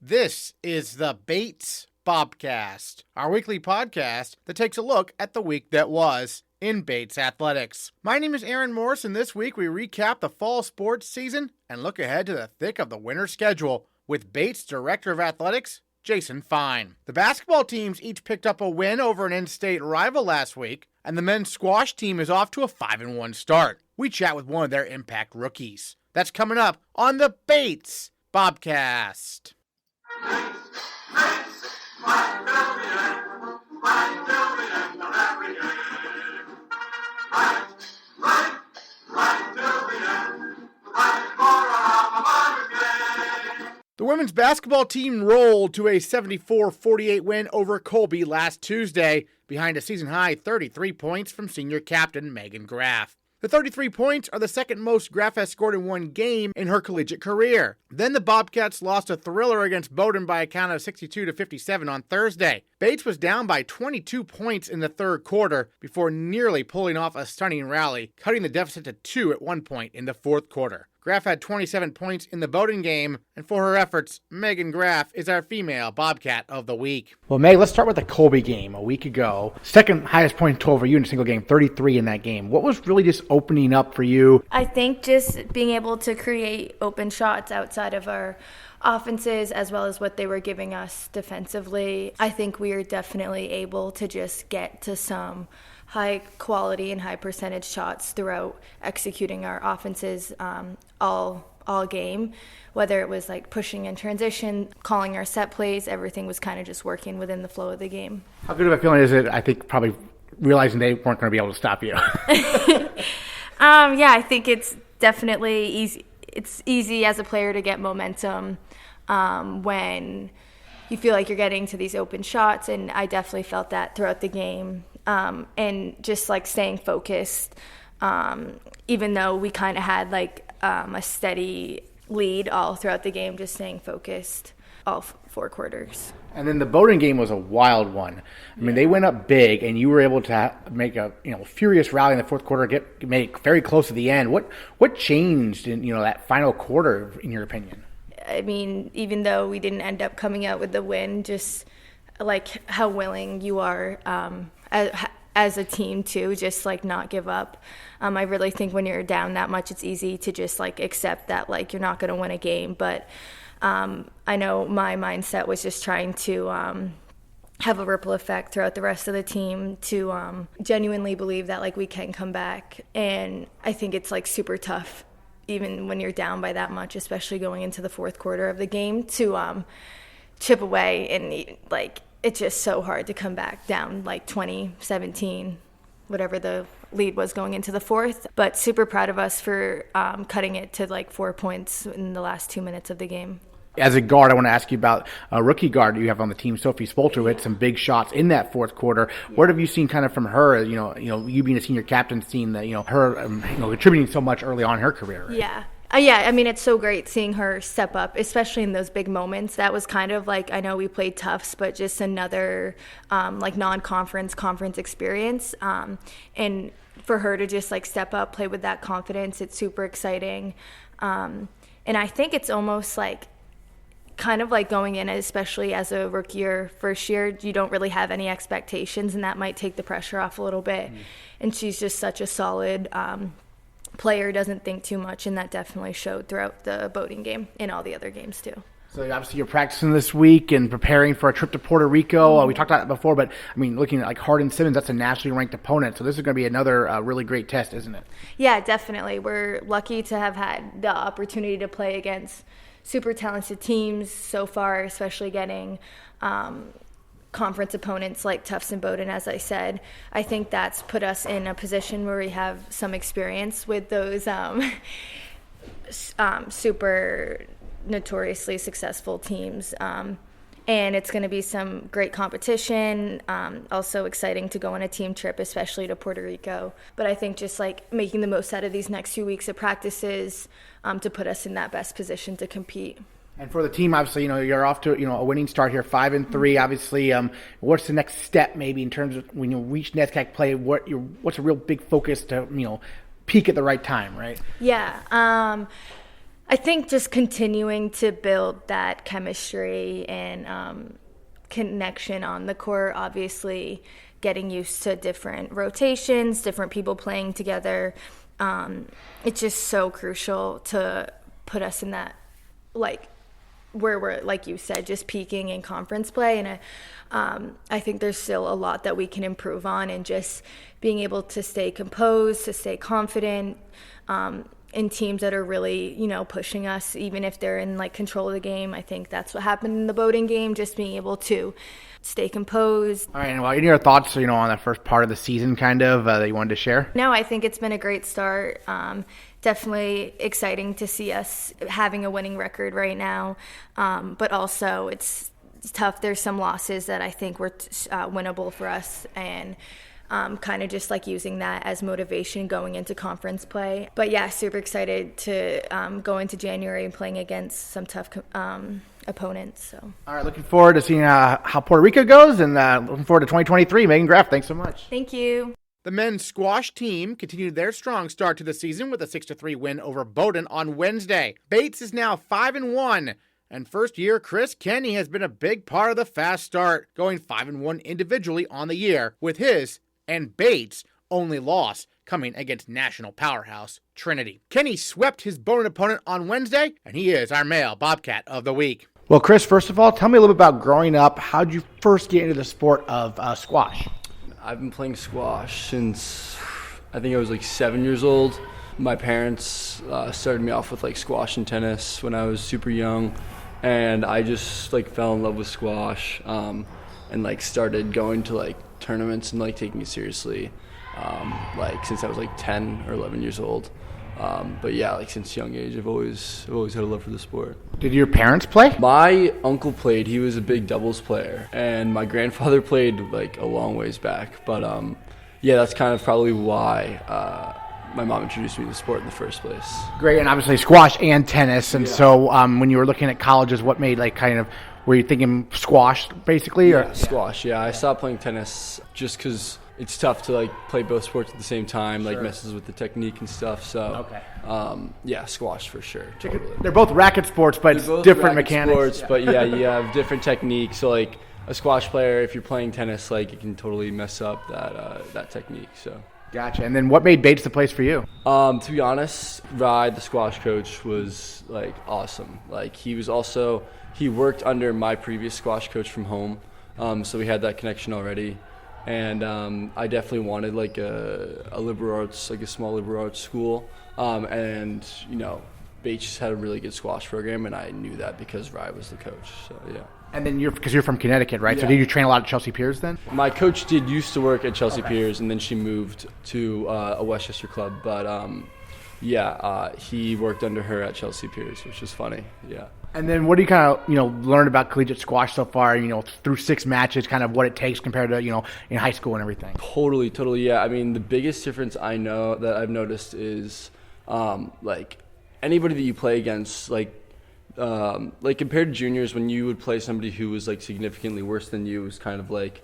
This is the Bates Bobcast, our weekly podcast that takes a look at the week that was in Bates athletics. My name is Aaron Morris, and this week we recap the fall sports season and look ahead to the thick of the winter schedule with Bates Director of Athletics, Jason Fein. The basketball teams each picked up a win over an in-state rival last week, and the men's squash team is off to a 5-1 start. We chat with one of their impact rookies. That's coming up on the Bates Bobcast. The women's basketball team rolled to a 74-48 win over Colby last Tuesday behind a season-high 33 points from senior captain Meghan Graff. The 33 points are the second most Graff has scored in one game in her collegiate career. Then the Bobcats lost a thriller against Bowdoin by a count of 62-57 on Thursday. Bates was down by 22 points in the third quarter before nearly pulling off a stunning rally, cutting the deficit to 2 at one point in the fourth quarter. Graff had 27 points in the Bowdoin game, and for her efforts, Meghan Graff is our female Bobcat of the week. Well, Meg, let's start with the Colby game a week ago. Second highest point total for you in a single game, 33 in that game. What was really just opening up for you? I think just being able to create open shots outside of our offenses as well as what they were giving us defensively. I think we are definitely able to just get to some high quality and high percentage shots throughout executing our offenses all game, whether it was like pushing in transition, calling our set plays, everything was kind of just working within the flow of the game. How good of a feeling is it, I think, probably realizing they weren't going to be able to stop you? Yeah, I think it's definitely easy. It's easy as a player to get momentum when you feel like you're getting to these open shots, and I definitely felt that throughout the game. And just like staying focused, even though we kind of had like a steady lead all throughout the game, just staying focused all four quarters. And then the Bowdoin game was a wild one. I mean, they went up big, and you were able to make a furious rally in the fourth quarter, make very close to the end. What changed in that final quarter, in your opinion? I mean, even though we didn't end up coming out with the win, just like how willing you are as a team to just like not give up. I really think when you're down that much, it's easy to just like accept that like you're not going to win a game. But I know my mindset was just trying to have a ripple effect throughout the rest of the team to genuinely believe that like we can come back. And I think it's like super tough even when you're down by that much, especially going into the fourth quarter of the game, to chip away. And like it's just so hard to come back down like 20-17, whatever the lead was going into the fourth. But super proud of us for cutting it to like 4 points in the last 2 minutes of the game. As a guard, I want to ask you about a rookie guard you have on the team, Sophie Spolter, who had some big shots in that fourth quarter. What have you seen kind of from her? You being a senior captain, seeing that her contributing so much early on in her career. Right? Yeah. Yeah, I mean, it's so great seeing her step up, especially in those big moments. That was kind of like, I know we played Tufts, but just another like non-conference conference experience. And for her to just like step up, play with that confidence, it's super exciting. And I think it's almost like kind of like going in, especially as a rookie or first year, you don't really have any expectations, and that might take the pressure off a little bit. And she's just such a solid player, doesn't think too much, and that definitely showed throughout the Bowdoin game and all the other games too. So obviously you're practicing this week and preparing for a trip to Puerto Rico. We talked about that before, but I mean, looking at like Hardin Simmons, that's a nationally ranked opponent. So this is going to be another really great test, isn't it? Yeah, definitely. We're lucky to have had the opportunity to play against super talented teams so far, especially getting conference opponents like Tufts and Bowdoin, as I said. I think that's put us in a position where we have some experience with those super notoriously successful teams. And it's going to be some great competition. Also exciting to go on a team trip, especially to Puerto Rico. But I think just like making the most out of these next few weeks of practices to put us in that best position to compete. And for the team, obviously, you're off to a winning start here, 5-3. Obviously, what's the next step maybe in terms of when you reach NESCAC play? What's a real big focus to peak at the right time, right? Yeah, I think just continuing to build that chemistry and connection on the court, obviously getting used to different rotations, different people playing together. It's just so crucial to put us in that, like, where we're, like you said, just peaking in conference play. And I think there's still a lot that we can improve on, and just being able to stay composed, to stay confident, in teams that are really, pushing us, even if they're in like control of the game. I think that's what happened in the Bowdoin game, just being able to stay composed. All right, and well, any of your thoughts, on that first part of the season that you wanted to share? No, I think it's been a great start. Definitely exciting to see us having a winning record right now, but also it's tough. There's some losses that I think were winnable for us, and kind of just like using that as motivation going into conference play. But yeah, super excited to go into January and playing against some tough opponents. So. All right, looking forward to seeing how Puerto Rico goes, and looking forward to 2023. Meghan Graff, thanks so much. Thank you. The men's squash team continued their strong start to the season with a 6-3 win over Bowdoin on Wednesday. Bates is now 5-1. And first-year Chris Kenny has been a big part of the fast start, going 5-1 individually on the year, with his and Bates' only loss coming against national powerhouse Trinity. Kenny swept his Bowdoin opponent on Wednesday, and he is our male Bobcat of the week. Well, Chris, first of all, tell me a little bit about growing up. How did you first get into the sport of squash? I've been playing squash since I think I was like 7 years old. My parents started me off with like squash and tennis when I was super young, and I just like fell in love with squash and like started going to like tournaments and like taking it seriously like since I was like 10 or 11 years old. But yeah, like since young age, I've always had a love for the sport. Did your parents play? My uncle played. He was a big doubles player, and my grandfather played like a long ways back. But yeah, that's kind of probably why my mom introduced me to the sport in the first place. Great, and obviously squash and tennis. And so when you were looking at colleges, what made were you thinking squash basically? Yeah, squash. Yeah, I stopped playing tennis just because it's tough to like play both sports at the same time, like messes with the technique and stuff. So, yeah, squash for sure. Totally. They're both racket sports, but it's different mechanics. Sports, but yeah, you have different techniques. So like a squash player, if you're playing tennis, like it can totally mess up that technique. So. Gotcha. And then what made Bates the place for you? To be honest, Rye, the squash coach, was like awesome. Like he worked under my previous squash coach from home, so we had that connection already. And I definitely wanted like a liberal arts, like a small liberal arts school. And Bates just had a really good squash program, and I knew that because Rye was the coach. So yeah. And then because you're from Connecticut, right? Yeah. So did you train a lot at Chelsea Piers then? My coach used to work at Chelsea Piers, and then she moved to a Westchester club. But he worked under her at Chelsea Piers, which is funny. Yeah. And then what do you kind of, learn about collegiate squash so far, through 6 matches, kind of what it takes compared to, in high school and everything? Totally, yeah. I mean, the biggest difference I know that I've noticed is, like, anybody that you play against, like compared to juniors, when you would play somebody who was, like, significantly worse than you, was kind of like,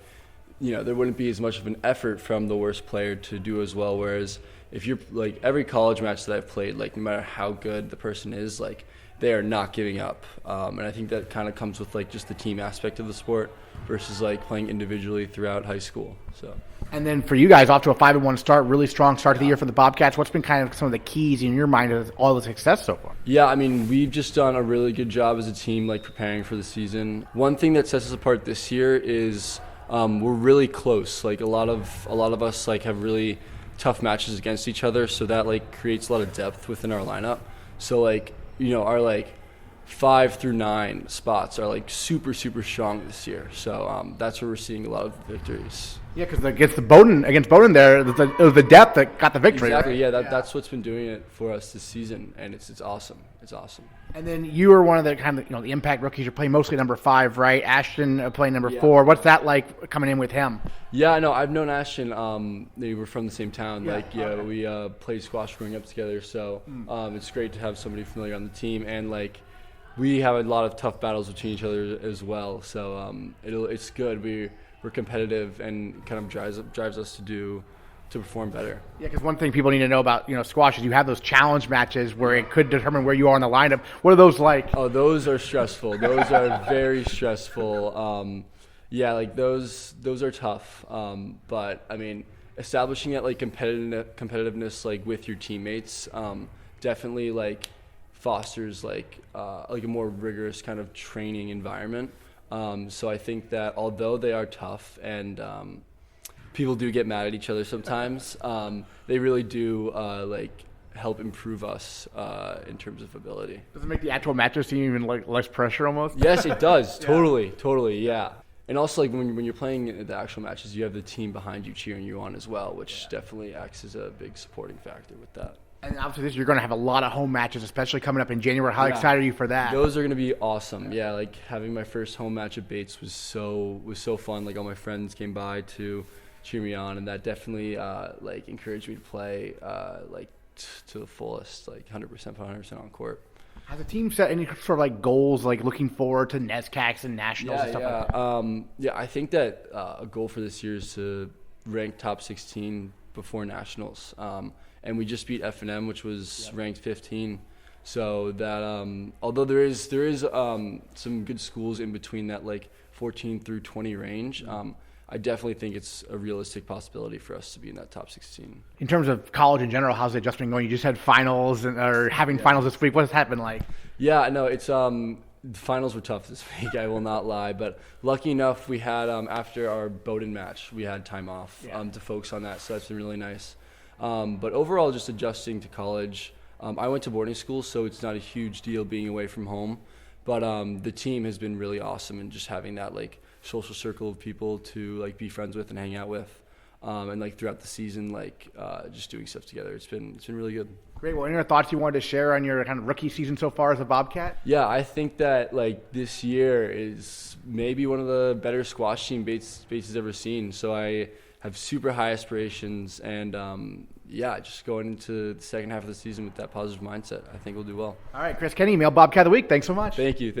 there wouldn't be as much of an effort from the worst player to do as well, whereas if you're, like, every college match that I've played, like, no matter how good the person is, like, they are not giving up. And I think that kind of comes with like just the team aspect of the sport versus like playing individually throughout high school. So. And then for you guys, off to a 5-1 start, really strong start to the year for the Bobcats. What's been kind of some of the keys in your mind of all the success so far? Yeah, I mean, we've just done a really good job as a team, like preparing for the season. One thing that sets us apart this year is we're really close. Like a lot of us like have really tough matches against each other, so that like creates a lot of depth within our lineup. So like, our like 5 through 9 spots are like super strong this year. So that's where we're seeing a lot of victories. Yeah, because against Bowdoin there, it was the depth that got the victory. Exactly. Right? Yeah, that's what's been doing it for us this season, and it's awesome. It's awesome. And then you were one of the kind of the impact rookies. You're playing mostly number 5, right? Ashton playing number 4. What's that like coming in with him? Yeah, no, I've known Ashton. They were from the same town. We played squash growing up together. So it's great to have somebody familiar on the team, and like we have a lot of tough battles between each other as well. So it's good. We're competitive, and kind of drives us to do perform better. Yeah, because one thing people need to know about squash is you have those challenge matches where it could determine where you are in the lineup. What are those like? Oh, those are stressful. Those are very stressful. Yeah, like those are tough. But I mean, establishing that like competitiveness like with your teammates definitely like fosters like a more rigorous kind of training environment. So I think that although they are tough and people do get mad at each other sometimes, they really do like help improve us in terms of ability. Does it make the actual matches seem even like less pressure almost? Yes, it does. Totally, yeah. And also, like when you're playing the actual matches, you have the team behind you cheering you on as well, which definitely acts as a big supporting factor with that. And obviously, this year you're going to have a lot of home matches, especially coming up in January. How excited are you for that? Those are going to be awesome. Yeah, like having my first home match at Bates was so fun. Like all my friends came by to cheer me on, and that definitely like encouraged me to play to the fullest, like 100% on court. Has the team set any sort of like goals, like looking forward to NESCACs and nationals and stuff like that? Yeah, I think that a goal for this year is to rank top 16 before nationals. And we just beat F&M, which was ranked 15. So that although there is some good schools in between that like 14 through 20 range, I definitely think it's a realistic possibility for us to be in that top 16. In terms of college in general, how's the adjustment going? You just had finals or having finals this week. What's happened like? Yeah, no, it's the finals were tough this week. I will not lie, but lucky enough, we had after our Bowdoin match, we had time off to focus on that. So that's been really nice. But overall, just adjusting to college. I went to boarding school, so it's not a huge deal being away from home. But the team has been really awesome, and just having that like social circle of people to like be friends with and hang out with, and like throughout the season, like just doing stuff together. It's been really good. Great. Well, any other thoughts you wanted to share on your kind of rookie season so far as a Bobcat? Yeah, I think that like this year is maybe one of the better squash team Bates has ever seen. So I have super high aspirations, and just going into the second half of the season with that positive mindset, I think we'll do well. All right, Chris Kenny, Male Bobcat of the Week. Thanks so much. Thank you.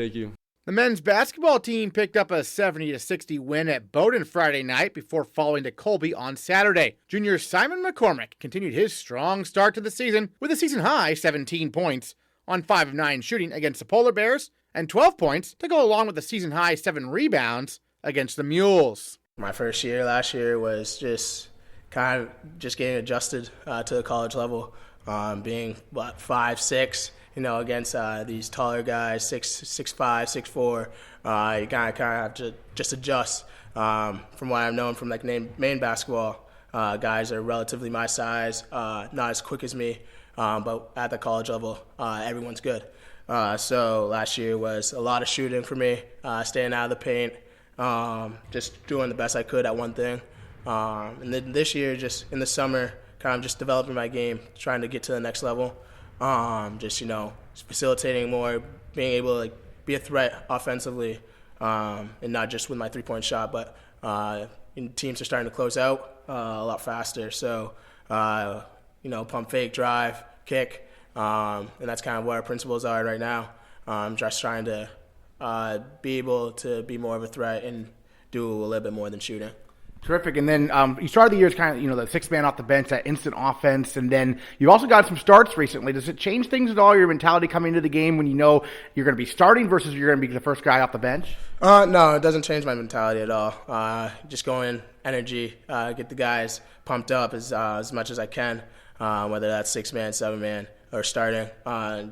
The men's basketball team picked up a 70-60 win at Bowdoin Friday night before falling to Colby on Saturday. Junior Simon McCormick continued his strong start to the season with a season-high 17 points on 5 of 9 shooting against the Polar Bears and 12 points to go along with the season-high 7 rebounds against the Mules. My first year last year was just kind of just getting adjusted to the college level, being 5'6", against these taller guys, 6'5", 6'4". You kind of have to just adjust. From what I've known from like main basketball, guys are relatively my size, not as quick as me, but at the college level, everyone's good. So last year was a lot of shooting for me, staying out of the paint. Just doing the best I could at one thing. And then this year, just in the summer, kind of just developing my game, trying to get to the next level. Just facilitating more, being able to be a threat offensively, and not just with my three-point shot, but teams are starting to close out a lot faster. So, pump fake, drive, kick, and that's kind of what our principles are right now. Just trying to be able to be more of a threat and do a little bit more than shooting. Terrific. And then you started the year as kind of, the sixth man off the bench, that instant offense. And then you also got some starts recently. Does it change things at all, your mentality coming into the game when you know you're going to be starting versus you're going to be the first guy off the bench? No, it doesn't change my mentality at all. Just go in, energy, get the guys pumped up as much as I can, whether that's 6-man, 7-man, or starting.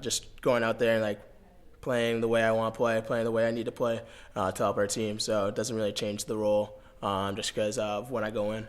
Just going out there and like playing the way I want to play, playing the way I need to play to help our team. So it doesn't really change the role. Just because of when I go in.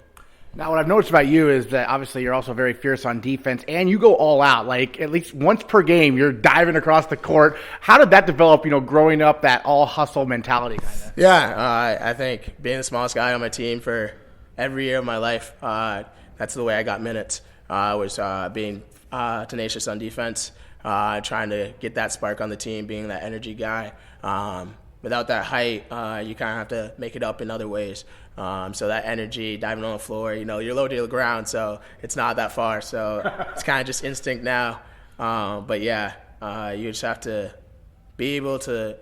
Now, what I've noticed about you is that obviously you're also very fierce on defense, and you go all out. Like, at least once per game, you're diving across the court. How did that develop, growing up, that all-hustle mentality kind of? Yeah, I think being the smallest guy on my team for every year of my life, that's the way I got minutes, was being tenacious on defense, trying to get that spark on the team, being that energy guy. Without that height, you kind of have to make it up in other ways. So that energy, diving on the floor, you're low to the ground, so it's not that far. So it's kind of just instinct now. But yeah, you just have to be able to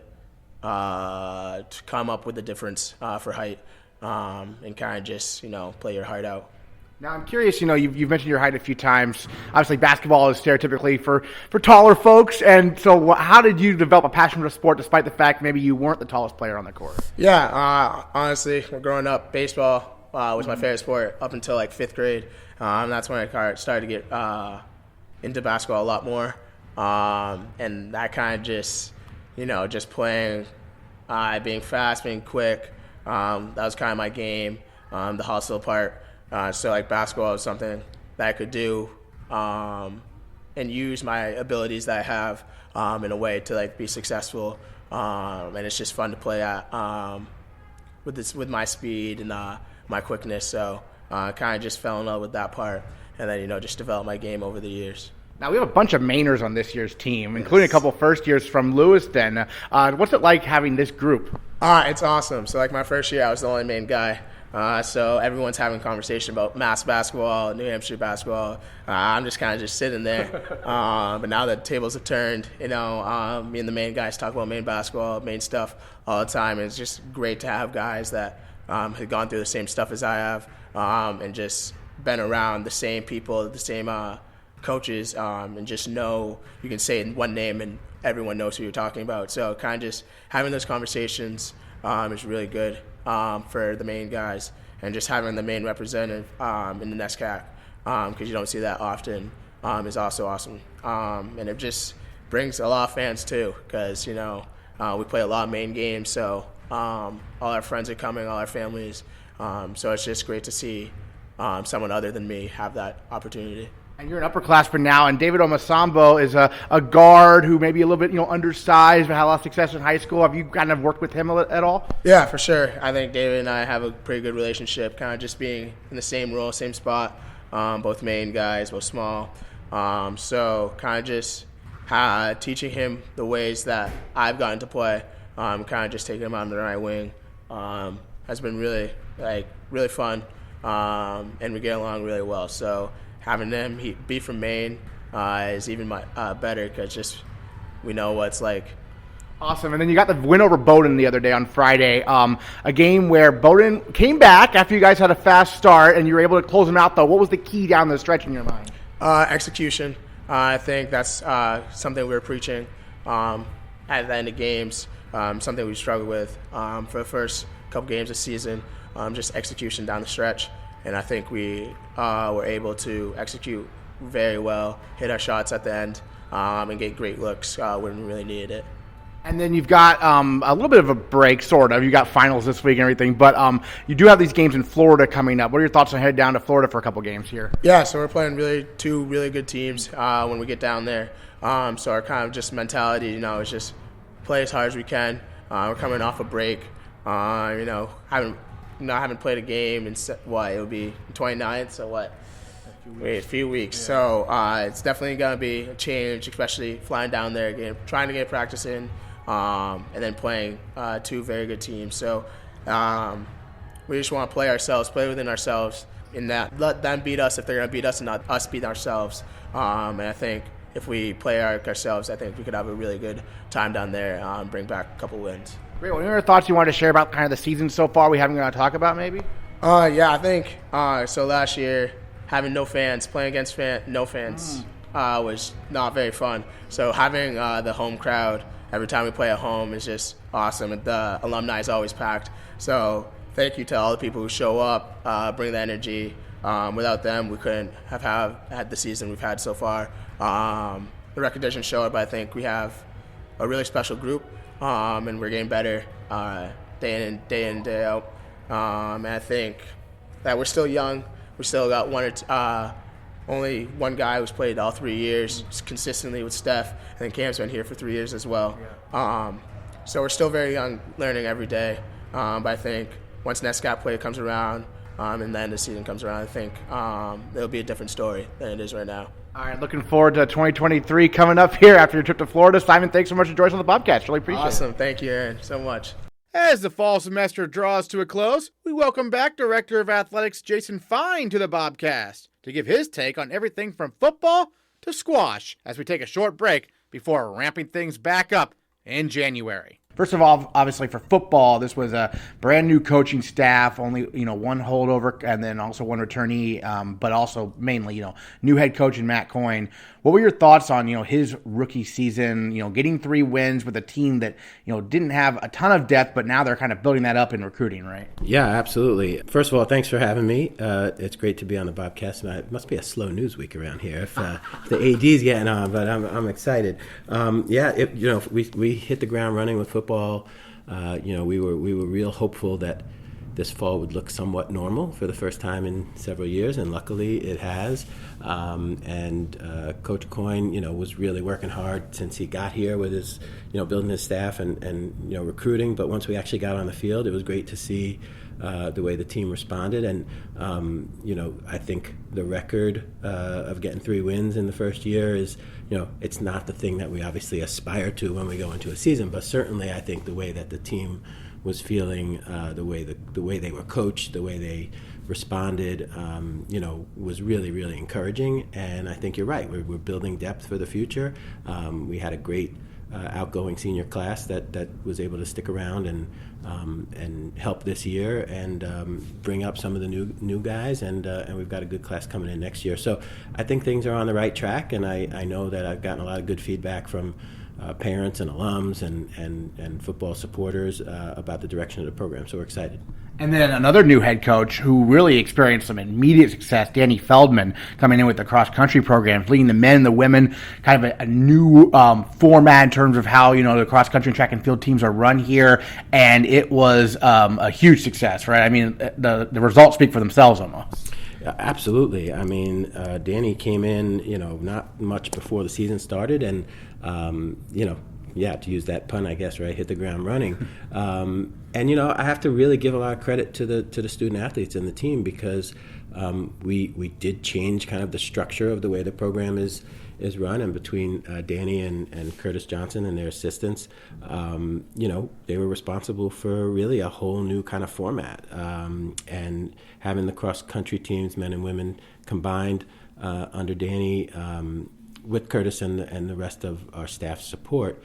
come up with a difference for height, and kind of just, play your heart out. Now, I'm curious, you've mentioned your height a few times. Obviously, basketball is stereotypically for taller folks. And so how did you develop a passion for the sport despite the fact maybe you weren't the tallest player on the court? Yeah, honestly, growing up, baseball was my favorite sport up until like 5th grade. That's when I started to get into basketball a lot more. And that kind of just playing, being fast, being quick, that was kind of my game, the hustle part. So like basketball is something that I could do and use my abilities that I have in a way to like be successful. And it's just fun to play at with my speed and my quickness. So kind of just fell in love with that part, and then just developed my game over the years. Now, we have a bunch of Mainers on this year's team, including a couple first years from Lewiston. What's it like having this group? It's awesome. So like my first year, I was the only Maine guy. So everyone's having a conversation about Mass basketball, New Hampshire basketball. I'm just kind of just sitting there. But now that tables have turned, me and the Maine guys talk about Maine basketball, Maine stuff all the time. And it's just great to have guys that have gone through the same stuff as I have and just been around the same people, the same coaches, and just know you can say one name and everyone knows who you're talking about. So kind of just having those conversations is really good for the Maine guys, and just having the Maine representative in the NESCAC because you don't see that often is also awesome. And it just brings a lot of fans too because we play a lot of Maine games, so all our friends are coming, all our families. So it's just great to see someone other than me have that opportunity. And you're an upperclassman now, and David Omasambo is a guard who may be a little bit undersized but had a lot of success in high school. Have you kind of worked with him at all? Yeah, for sure. I think David and I have a pretty good relationship, kind of just being in the same role, same spot, both Maine guys, both small. So kind of just teaching him the ways that I've gotten to play, kind of just taking him under my wing has been really fun, and we get along really well. So having them be from Maine is even better because just we know what it's like. Awesome. And then you got the win over Bowdoin the other day on Friday, a game where Bowdoin came back after you guys had a fast start and you were able to close them out, though. What was the key down the stretch in your mind? Execution. I think that's something we were preaching at the end of games, something we struggled with for the first couple games of the season, just execution down the stretch. And I think we were able to execute very well, hit our shots at the end, and get great looks when we really needed it. And then you've got a little bit of a break, sort of. You got finals this week and everything, but you do have these games in Florida coming up. What are your thoughts on heading down to Florida for a couple games here? Yeah, so we're playing two really good teams when we get down there. So our kind of just mentality, is just play as hard as we can. We're coming off a break. Haven't played a game in it'll be 29th, so a few weeks. Yeah. So it's definitely going to be a change, especially flying down there again, trying to get practice in, and then playing two very good teams. So we just want to play within ourselves, in that let them beat us if they're going to beat us, and not us beat ourselves. And I think if we play ourselves, I think we could have a really good time down there and bring back a couple wins. Great. Well, any other thoughts you wanted to share about kind of the season so far we haven't going to talk about maybe? Yeah, I think so last year, having no fans, playing against no fans was not very fun. So having the home crowd every time we play at home is just awesome. And the alumni is always packed. So thank you to all the people who show up, bring the energy. Without them, we couldn't have had the season we've had so far. The record doesn't show it, but I think we have a really special group. And we're getting better day in, day out. And I think that we're still young. We still got only one guy who's played all 3 years consistently with Steph, and then Cam's been here for 3 years as well. Yeah. So we're still very young, learning every day. But I think once NESCAC play comes around and then the season comes around, I think it'll be a different story than it is right now. All right, looking forward to 2023 coming up here after your trip to Florida. Simon, thanks so much for joining us on the Bobcast. Really appreciate it. Awesome. Thank you, Aaron, so much. As the fall semester draws to a close, we welcome back Director of Athletics Jason Fein to the Bobcast to give his take on everything from football to squash as we take a short break before ramping things back up in January. First of all, obviously for football, this was a brand new coaching staff, only, one holdover and then also one returnee, but also mainly, new head coach in Matt Coyne. What were your thoughts on, his rookie season, getting 3 wins with a team that, didn't have a ton of depth, but now they're kind of building that up in recruiting, right? Yeah, absolutely. First of all, thanks for having me. It's great to be on the Bobcast. And it must be a slow news week around here if the AD's getting on, but I'm excited. We hit the ground running with football. We were real hopeful that this fall would look somewhat normal for the first time in several years, and luckily it has. Coach Coyne, was really working hard since he got here with his, building his staff and recruiting. But once we actually got on the field, it was great to see the way the team responded. And, I think the record of getting 3 wins in the first year is, it's not the thing that we obviously aspire to when we go into a season. But certainly I think the way that the team was feeling, the way they were coached, the way they responded, was really, really encouraging. And I think you're right. We're building depth for the future. We had a great outgoing senior class that was able to stick around and help this year and bring up some of the new guys, and we've got a good class coming in next year. So I think things are on the right track, and I know that I've gotten a lot of good feedback from parents and alums and football supporters about the direction of the program. So we're excited. And then another new head coach who really experienced some immediate success, Danny Feldman, coming in with the cross-country programs, leading the men and the women, kind of a new format in terms of how, the cross-country track and field teams are run here. And it was a huge success, right? I mean, the results speak for themselves almost. Absolutely. I mean, Danny came in, not much before the season started, and, to use that pun, I guess, right, hit the ground running. I have to really give a lot of credit to the student athletes and the team, because we did change kind of the structure of the way the program is run, and between Danny and Curtis Johnson and their assistants, they were responsible for really a whole new kind of format, and having the cross-country teams, men and women, combined under Danny with Curtis and the rest of our staff's support,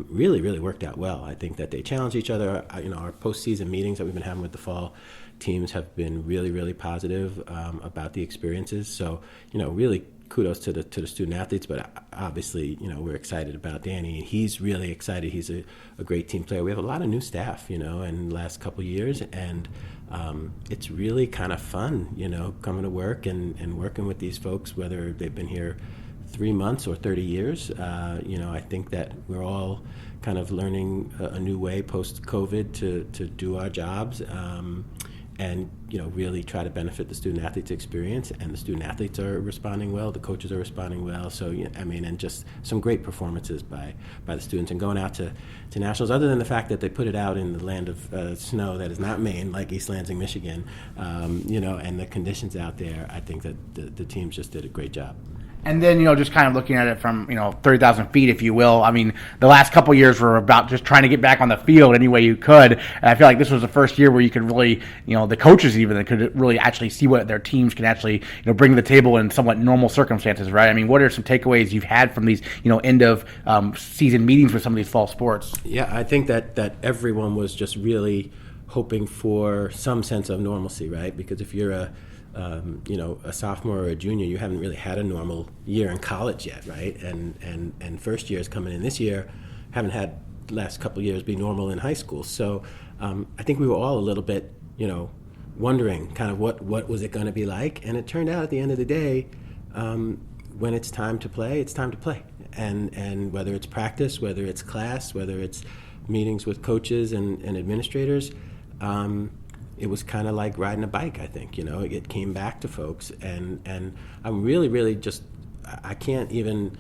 really, really worked out well. I think that they challenged each other. Our postseason meetings that we've been having with the fall teams have been really, really positive about the experiences. So, really kudos to the student athletes, but obviously, we're excited about Danny. He's really excited. He's a great team player. We have a lot of new staff, in the last couple of years, and it's really kind of fun, coming to work and working with these folks, whether they've been here 3 months or 30 years. I think that we're all kind of learning a new way post-COVID to do our jobs, and really try to benefit the student athletes experience. And the student athletes are responding well, the coaches are responding well. So and just some great performances by the students, and going out to nationals, other than the fact that they put it out in the land of snow that is not Maine, like East Lansing, Michigan, and the conditions out there. I think that the teams just did a great job. And then, just kind of looking at it from, 30,000 feet, if you will. I mean, the last couple of years were about just trying to get back on the field any way you could. And I feel like this was the first year where you could really, the coaches even, that could really actually see what their teams can actually, bring to the table in somewhat normal circumstances, right? I mean, what are some takeaways you've had from these, end of season meetings with some of these fall sports? Yeah, I think that everyone was just really hoping for some sense of normalcy, right? Because if you're a sophomore or a junior, you haven't really had a normal year in college yet, right? And first years coming in this year haven't had the last couple of years be normal in high school. So I think we were all a little bit, wondering kind of what was it going to be like. And it turned out at the end of the day, when it's time to play, it's time to play. And whether it's practice, whether it's class, whether it's meetings with coaches and administrators, it was kind of like riding a bike, I think. It came back to folks, and I'm really, really just, I can't even,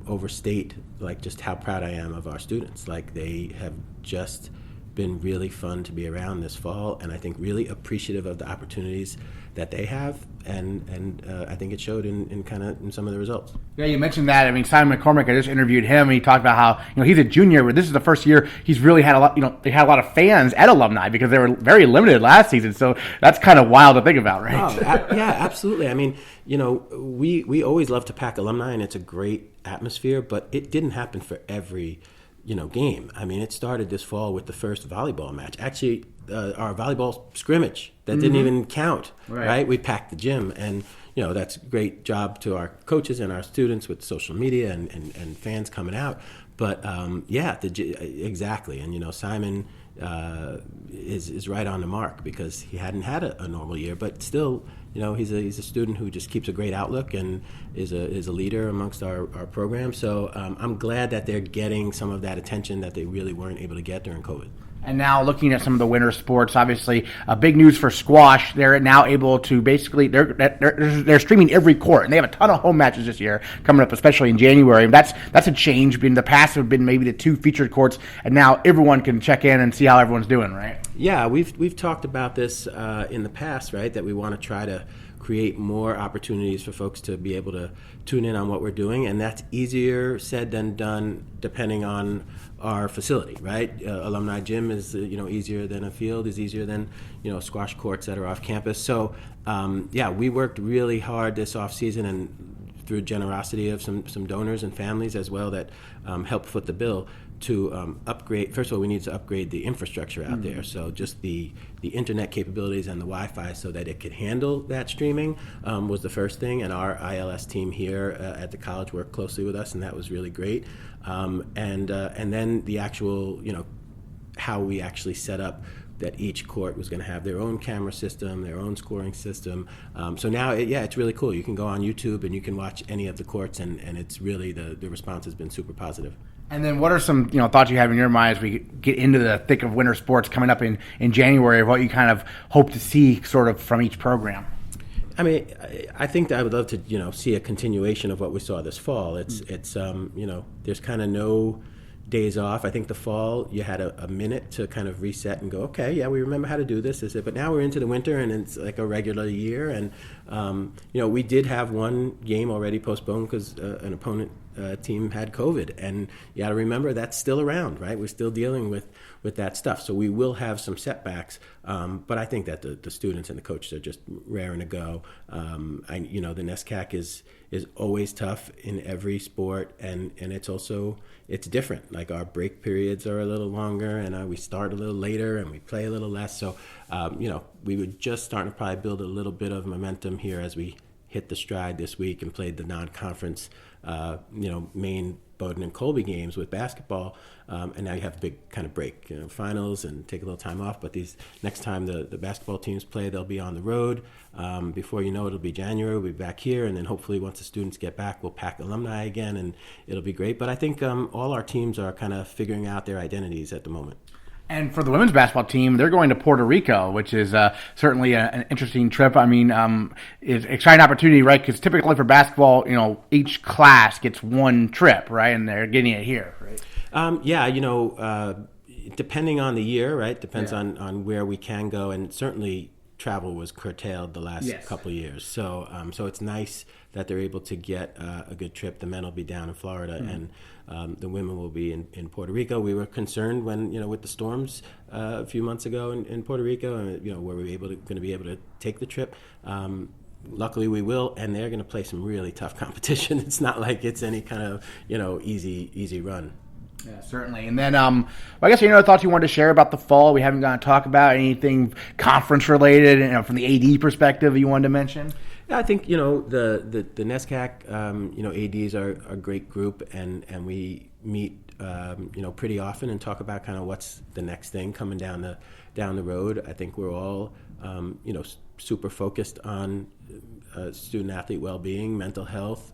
overstate like just how proud I am of our students. Like, they have just been really fun to be around this fall, and I think really appreciative of the opportunities that they have, and I think it showed in some of the results. Yeah, you mentioned that. I mean, Simon McCormick, I just interviewed him, and he talked about how he's a junior, but this is the first year he's really had a lot. They had a lot of fans at alumni because they were very limited last season. So that's kind of wild to think about, right? Oh, yeah, absolutely. I mean, we always love to pack alumni, and it's a great atmosphere, but it didn't happen for every game. I mean, it started this fall with the first volleyball match. Actually, our volleyball scrimmage that didn't even count. Right? We packed the gym, and that's a great job to our coaches and our students with social media and fans coming out. But exactly. And Simon is right on the mark because he hadn't had a normal year, but still, he's a student who just keeps a great outlook and is a leader amongst our program. So I'm glad that they're getting some of that attention that they really weren't able to get during COVID. And now looking at some of the winter sports, obviously, big news for squash. They're now able to basically they're streaming every court, and they have a ton of home matches this year coming up, especially in January. That's a change. In the past, have been maybe the 2 featured courts, and now everyone can check in and see how everyone's doing. Right? Yeah, we've talked about this in the past, right? That we want to try to create more opportunities for folks to be able to tune in on what we're doing, and that's easier said than done depending on our facility, right? Alumni gym is easier than a field, is easier than squash courts that are off campus. So we worked really hard this off season and through generosity of some donors and families as well that helped foot the bill to upgrade. First of all, we need to upgrade the infrastructure out there. So just the internet capabilities and the Wi-Fi so that it could handle that streaming was the first thing. And our ILS team here at the college worked closely with us, and that was really great. And then the actual, how we actually set up that each court was going to have their own camera system, their own scoring system. So now, it's really cool. You can go on YouTube and you can watch any of the courts, and it's really, the response has been super positive. And then what are some thoughts you have in your mind as we get into the thick of winter sports coming up in January, of what you kind of hope to see sort of from each program? I mean, I think that I would love to, see a continuation of what we saw this fall. It's there's kind of no days off. I think the fall you had a minute to kind of reset and go, okay, yeah, we remember how to do this. But now we're into the winter and it's like a regular year. And we did have one game already postponed because an opponent team had COVID, and you got to remember that's still around, right? We're still dealing with that stuff, so we will have some setbacks. But I think that the students and the coaches are just raring to go. The NESCAC is always tough in every sport, and it's different. Like our break periods are a little longer, and we start a little later, and we play a little less. So we were just starting to probably build a little bit of momentum here as we hit the stride this week and played the non-conference, Maine, Bowdoin, and Colby games with basketball, and now you have a big kind of break, finals, and take a little time off. But these next time the basketball teams play, they'll be on the road. Before you know it, it'll be January. We'll be back here, and then hopefully once the students get back, we'll pack alumni again, and it'll be great. But I think all our teams are kind of figuring out their identities at the moment. And for the women's basketball team, they're going to Puerto Rico, which is certainly an interesting trip. I mean, it's an exciting opportunity, right? Because typically for basketball, each class gets one trip, right? And they're getting it here, right? Depending on the year, right? Depends on where we can go, and certainly travel was curtailed the last couple of years. So it's nice that they're able to get a good trip. The men will be down in Florida, and the women will be in Puerto Rico. We were concerned when, with the storms a few months ago in Puerto Rico, and were we going to be able to take the trip? Luckily we will, and they're going to play some really tough competition. It's not like it's any kind of, easy run. Yeah, certainly. And then I guess any other thoughts you wanted to share about the fall we haven't gotten to talk about? Anything conference related, from the AD perspective you wanted to mention? Yeah, I think, the NESCAC, ADs are a great group, and we meet, pretty often and talk about kind of what's the next thing coming down the road. I think we're all, super focused on student athlete well-being, mental health,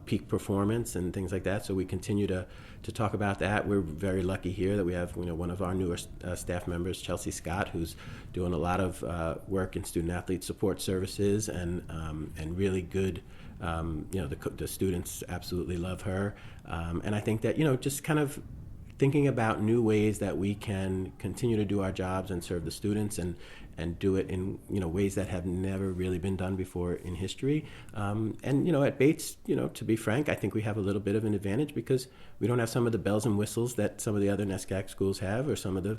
peak performance, and things like that. So we continue to talk about that. We're very lucky here that we have one of our newer staff members, Chelsea Scott, who's doing a lot of work in student athlete support services and really good. The students absolutely love her, and I think that just kind of thinking about new ways that we can continue to do our jobs and serve the students and do it in ways that have never really been done before in history. At Bates, to be frank, I think we have a little bit of an advantage because we don't have some of the bells and whistles that some of the other NESCAC schools have, or some of the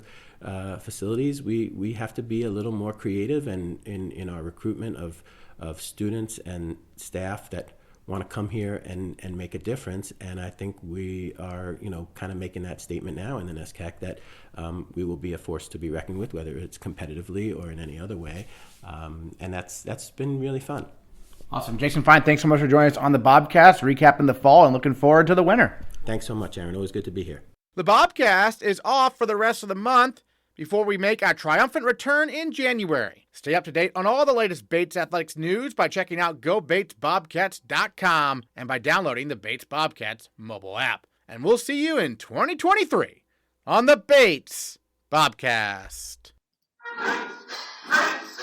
facilities. We have to be a little more creative and in our recruitment of students and staff that want to come here and make a difference. And I think we are, kind of making that statement now in the NESCAC that we will be a force to be reckoned with, whether it's competitively or in any other way. And that's been really fun. Awesome. Jason Fein, thanks so much for joining us on the Bobcast, recapping the fall and looking forward to the winter. Thanks so much, Aaron. Always good to be here. The Bobcast is off for the rest of the month before we make our triumphant return in January. Stay up to date on all the latest Bates Athletics news by checking out GoBatesBobcats.com and by downloading the Bates Bobcats mobile app. And we'll see you in 2023 on the Bates Bobcast. Bates, Bates,